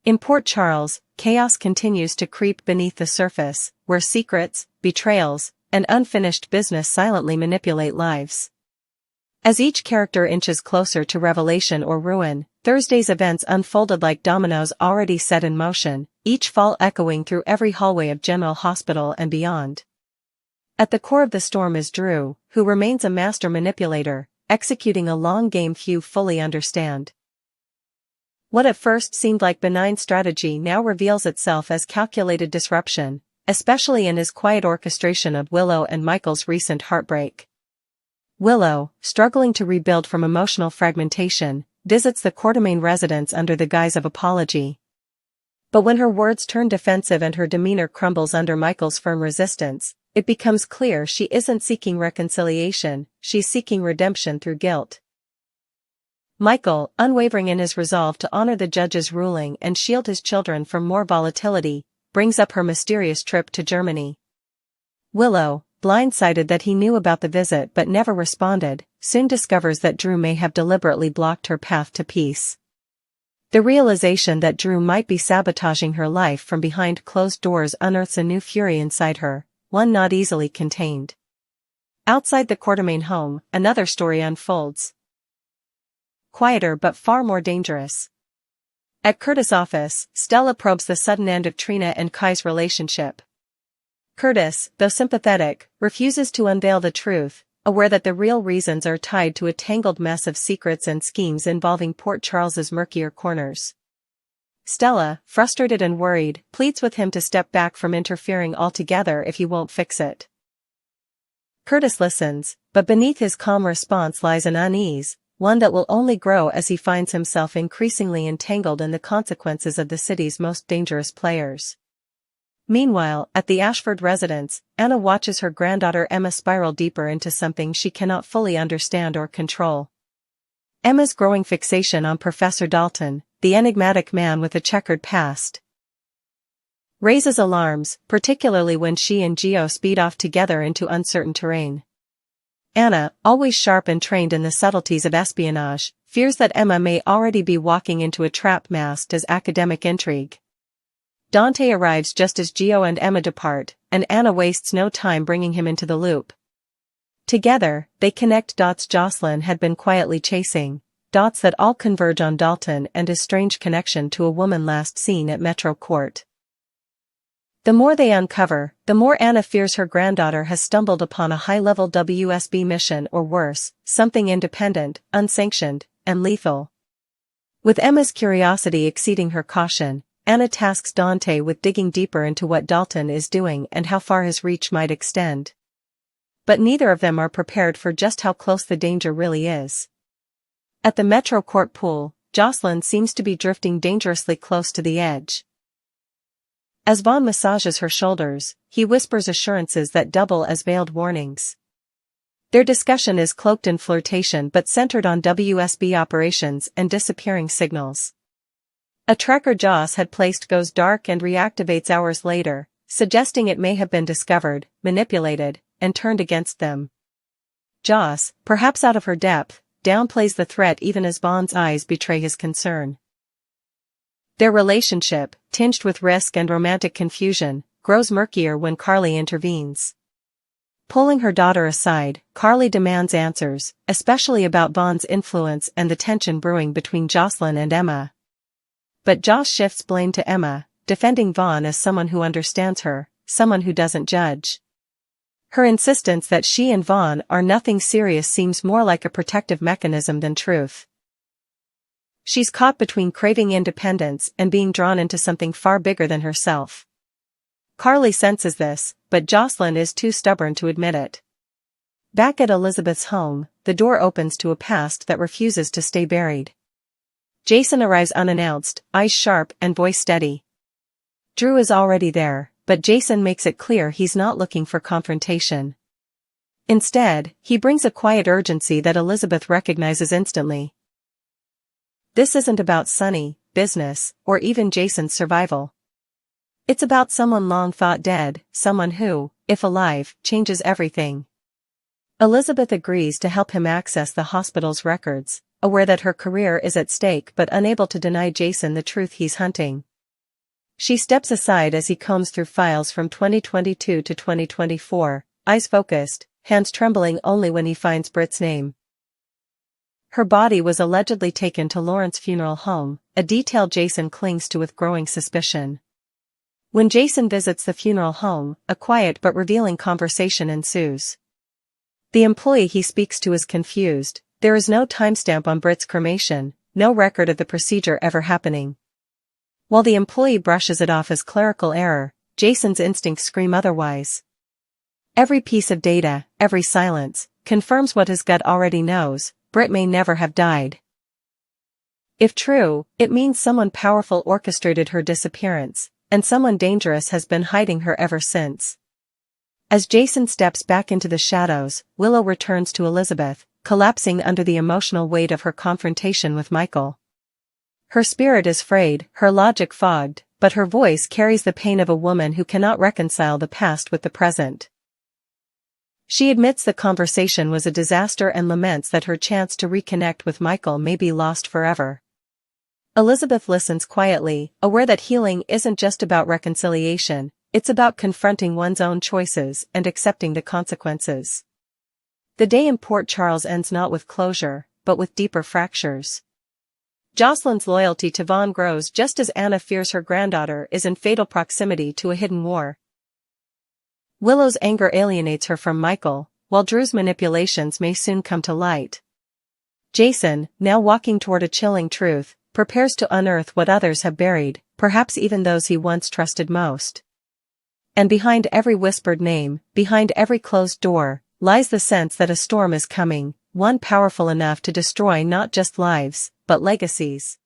In Port Charles, chaos continues to creep beneath the surface, where secrets, betrayals, and unfinished business silently manipulate lives. As each character inches closer to revelation or ruin, Thursday's events unfolded like dominoes already set in motion, each fall echoing through every hallway of General Hospital and beyond. At the core of the storm is Drew, who remains a master manipulator, executing a long game few fully understand. What at first seemed like benign strategy now reveals itself as calculated disruption, especially in his quiet orchestration of Willow and Michael's recent heartbreak. Willow, struggling to rebuild from emotional fragmentation, visits the Quartermaine residence under the guise of apology. But when her words turn defensive and her demeanor crumbles under Michael's firm resistance, it becomes clear she isn't seeking reconciliation, she's seeking redemption through guilt. Michael, unwavering in his resolve to honor the judge's ruling and shield his children from more volatility, brings up her mysterious trip to Germany. Willow, blindsided that he knew about the visit but never responded, soon discovers that Drew may have deliberately blocked her path to peace. The realization that Drew might be sabotaging her life from behind closed doors unearths a new fury inside her, one not easily contained. Outside the Quartermaine home, another story unfolds. Quieter but far more dangerous. At Curtis' office, Stella probes the sudden end of Trina and Kai's relationship. Curtis, though sympathetic, refuses to unveil the truth, aware that the real reasons are tied to a tangled mess of secrets and schemes involving Port Charles's murkier corners. Stella, frustrated and worried, pleads with him to step back from interfering altogether if he won't fix it. Curtis listens, but beneath his calm response lies an unease, one that will only grow as he finds himself increasingly entangled in the consequences of the city's most dangerous players. Meanwhile, at the Ashford residence, Anna watches her granddaughter Emma spiral deeper into something she cannot fully understand or control. Emma's growing fixation on Professor Dalton, the enigmatic man with a checkered past, raises alarms, particularly when she and Gio speed off together into uncertain terrain. Anna, always sharp and trained in the subtleties of espionage, fears that Emma may already be walking into a trap masked as academic intrigue. Dante arrives just as Gio and Emma depart, and Anna wastes no time bringing him into the loop. Together, they connect dots Jocelyn had been quietly chasing, dots that all converge on Dalton and his strange connection to a woman last seen at Metro Court. The more they uncover, the more Anna fears her granddaughter has stumbled upon a high-level WSB mission or worse, something independent, unsanctioned, and lethal. With Emma's curiosity exceeding her caution, Anna tasks Dante with digging deeper into what Dalton is doing and how far his reach might extend. But neither of them are prepared for just how close the danger really is. At the Metro Court pool, Jocelyn seems to be drifting dangerously close to the edge. As Vaughn massages her shoulders, he whispers assurances that double as veiled warnings. Their discussion is cloaked in flirtation but centered on WSB operations and disappearing signals. A tracker Joss had placed goes dark and reactivates hours later, suggesting it may have been discovered, manipulated, and turned against them. Joss, perhaps out of her depth, downplays the threat even as Vaughn's eyes betray his concern. Their relationship, tinged with risk and romantic confusion, grows murkier when Carly intervenes. Pulling her daughter aside, Carly demands answers, especially about Vaughn's influence and the tension brewing between Jocelyn and Emma. But Joss shifts blame to Emma, defending Vaughn as someone who understands her, someone who doesn't judge. Her insistence that she and Vaughn are nothing serious seems more like a protective mechanism than truth. She's caught between craving independence and being drawn into something far bigger than herself. Carly senses this, but Jocelyn is too stubborn to admit it. Back at Elizabeth's home, the door opens to a past that refuses to stay buried. Jason arrives unannounced, eyes sharp and voice steady. Drew is already there, but Jason makes it clear he's not looking for confrontation. Instead, he brings a quiet urgency that Elizabeth recognizes instantly. This isn't about Sunny, business, or even Jason's survival. It's about someone long thought dead, someone who, if alive, changes everything. Elizabeth agrees to help him access the hospital's records, aware that her career is at stake but unable to deny Jason the truth he's hunting. She steps aside as he combs through files from 2022 to 2024, eyes focused, hands trembling only when he finds Britt's name. Her body was allegedly taken to Lauren's funeral home, a detail Jason clings to with growing suspicion. When Jason visits the funeral home, a quiet but revealing conversation ensues. The employee he speaks to is confused. There is no timestamp on Britt's cremation, no record of the procedure ever happening. While the employee brushes it off as clerical error, Jason's instincts scream otherwise. Every piece of data, every silence, confirms what his gut already knows: Britt may never have died. If true, it means someone powerful orchestrated her disappearance, and someone dangerous has been hiding her ever since. As Jason steps back into the shadows, Willow returns to Elizabeth, collapsing under the emotional weight of her confrontation with Michael. Her spirit is frayed, her logic fogged, but her voice carries the pain of a woman who cannot reconcile the past with the present. She admits the conversation was a disaster and laments that her chance to reconnect with Michael may be lost forever. Elizabeth listens quietly, aware that healing isn't just about reconciliation, it's about confronting one's own choices and accepting the consequences. The day in Port Charles ends not with closure, but with deeper fractures. Jocelyn's loyalty to Vaughn grows just as Anna fears her granddaughter is in fatal proximity to a hidden war. Willow's anger alienates her from Michael, while Drew's manipulations may soon come to light. Jason, now walking toward a chilling truth, prepares to unearth what others have buried, perhaps even those he once trusted most. And behind every whispered name, behind every closed door, lies the sense that a storm is coming, one powerful enough to destroy not just lives, but legacies.